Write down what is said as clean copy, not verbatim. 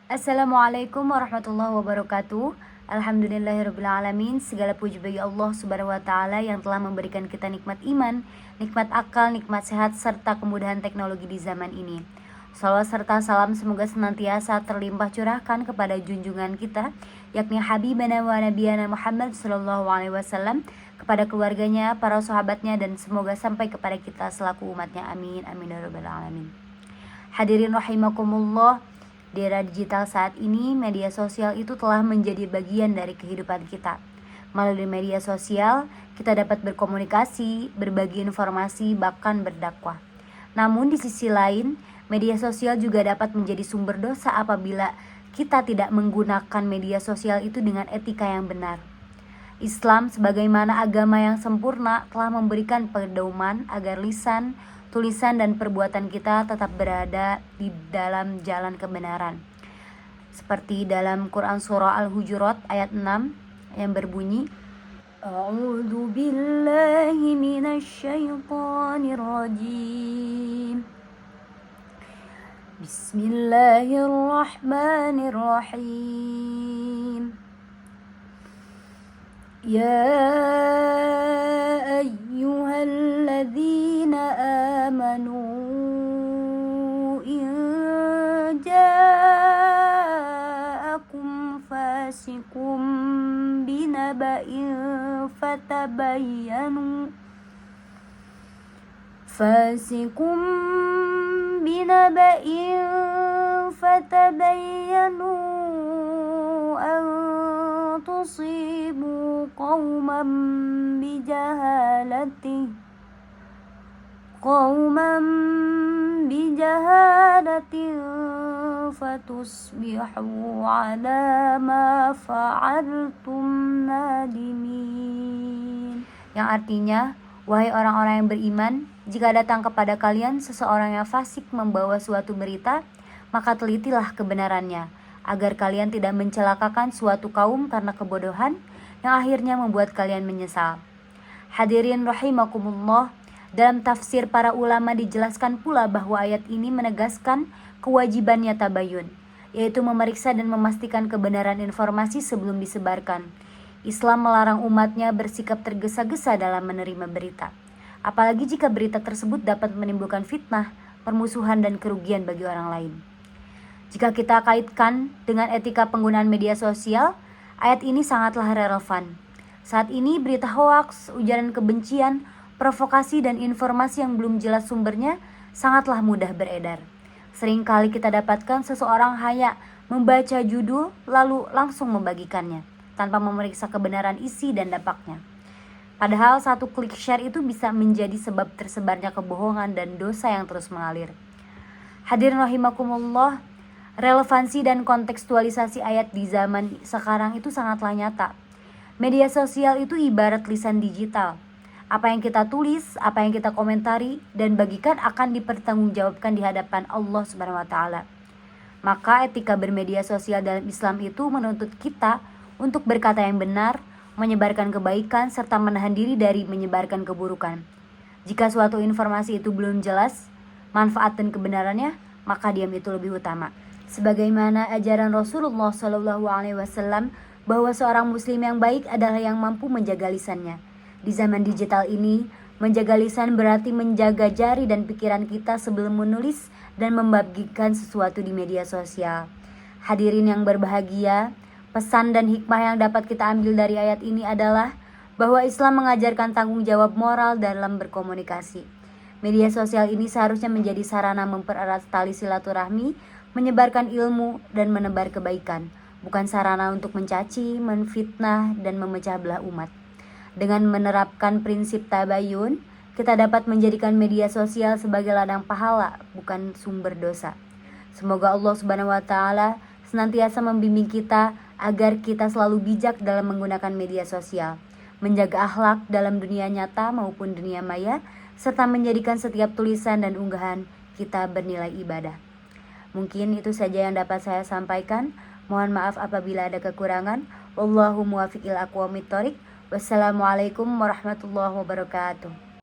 Assalamualaikum warahmatullahi wabarakatuh. Alhamdulillahirrabbilalamin. Segala puji bagi Allah subhanahu wa ta'ala yang telah memberikan kita nikmat iman, nikmat akal, nikmat sehat, serta kemudahan teknologi di zaman ini. Salawat serta salam semoga senantiasa terlimpah curahkan kepada junjungan kita, yakni Habibana wa Nabiyana Muhammad sallallahu alaihi wasallam, kepada keluarganya, para sahabatnya, dan semoga sampai kepada kita selaku umatnya. Amin, amin ya rabbal alamin. Hadirin rahimakumullah. Di era digital saat ini, media sosial itu telah menjadi bagian dari kehidupan kita. Melalui media sosial, kita dapat berkomunikasi, berbagi informasi, bahkan berdakwah. Namun di sisi lain, media sosial juga dapat menjadi sumber dosa apabila kita tidak menggunakan media sosial itu dengan etika yang benar. Islam sebagaimana agama yang sempurna telah memberikan pedoman agar lisan, tulisan, dan perbuatan kita tetap berada di dalam jalan kebenaran. Seperti dalam Quran surah Al-Hujurat ayat 6 yang berbunyi, A'udzu billahi minasyaitonir rajim. Bismillahirrahmanirrahim. Ya ayyuhalladzina amanu in ja'akum fasiqun binaba'in fatabayyanu an tusibu qauman bijahalatin fatusbihu ala ma fa'altum nadimin. Yang artinya, wahai orang-orang yang beriman, jika datang kepada kalian seseorang yang fasik membawa suatu berita, maka telitilah kebenarannya, agar kalian tidak mencelakakan suatu kaum karena kebodohan yang akhirnya membuat kalian menyesal. Hadirin rahimakumullah, dalam tafsir para ulama dijelaskan pula bahwa ayat ini menegaskan kewajibannya tabayun, yaitu memeriksa dan memastikan kebenaran informasi sebelum disebarkan. Islam melarang umatnya bersikap tergesa-gesa dalam menerima berita, apalagi jika berita tersebut dapat menimbulkan fitnah, permusuhan, dan kerugian bagi orang lain. Jika kita kaitkan dengan etika penggunaan media sosial, ayat ini sangatlah relevan. Saat ini berita hoaks, ujaran kebencian, provokasi, dan informasi yang belum jelas sumbernya sangatlah mudah beredar. Seringkali kita dapatkan seseorang hanya membaca judul lalu langsung membagikannya tanpa memeriksa kebenaran isi dan dampaknya. Padahal satu klik share itu bisa menjadi sebab tersebarnya kebohongan dan dosa yang terus mengalir. Hadirin rahimakumullah, relevansi dan kontekstualisasi ayat di zaman sekarang itu sangatlah nyata. Media sosial itu ibarat lisan digital. Apa yang kita tulis, apa yang kita komentari dan bagikan akan dipertanggungjawabkan di hadapan Allah Subhanahu wa taala. Maka etika bermedia sosial dalam Islam itu menuntut kita untuk berkata yang benar, menyebarkan kebaikan, serta menahan diri dari menyebarkan keburukan. Jika suatu informasi itu belum jelas manfaat dan kebenarannya, maka diam itu lebih utama. Sebagaimana ajaran Rasulullah SAW bahwa seorang muslim yang baik adalah yang mampu menjaga lisannya. Di zaman digital ini, menjaga lisan berarti menjaga jari dan pikiran kita sebelum menulis dan membagikan sesuatu di media sosial. Hadirin yang berbahagia, pesan dan hikmah yang dapat kita ambil dari ayat ini adalah bahwa Islam mengajarkan tanggung jawab moral dalam berkomunikasi. Media sosial ini seharusnya menjadi sarana mempererat tali silaturahmi, menyebarkan ilmu, dan menebar kebaikan, bukan sarana untuk mencaci, menfitnah, dan memecah belah umat. Dengan menerapkan prinsip tabayun, kita dapat menjadikan media sosial sebagai ladang pahala, bukan sumber dosa. Semoga Allah Subhanahu wa taala senantiasa membimbing kita agar kita selalu bijak dalam menggunakan media sosial, menjaga akhlak dalam dunia nyata maupun dunia maya, serta menjadikan setiap tulisan dan unggahan kita bernilai ibadah. Mungkin itu saja yang dapat saya sampaikan. Mohon maaf apabila ada kekurangan. Wallahu muwaffiq ila aqwamit thoriq. Wassalamualaikum warahmatullahi wabarakatuh.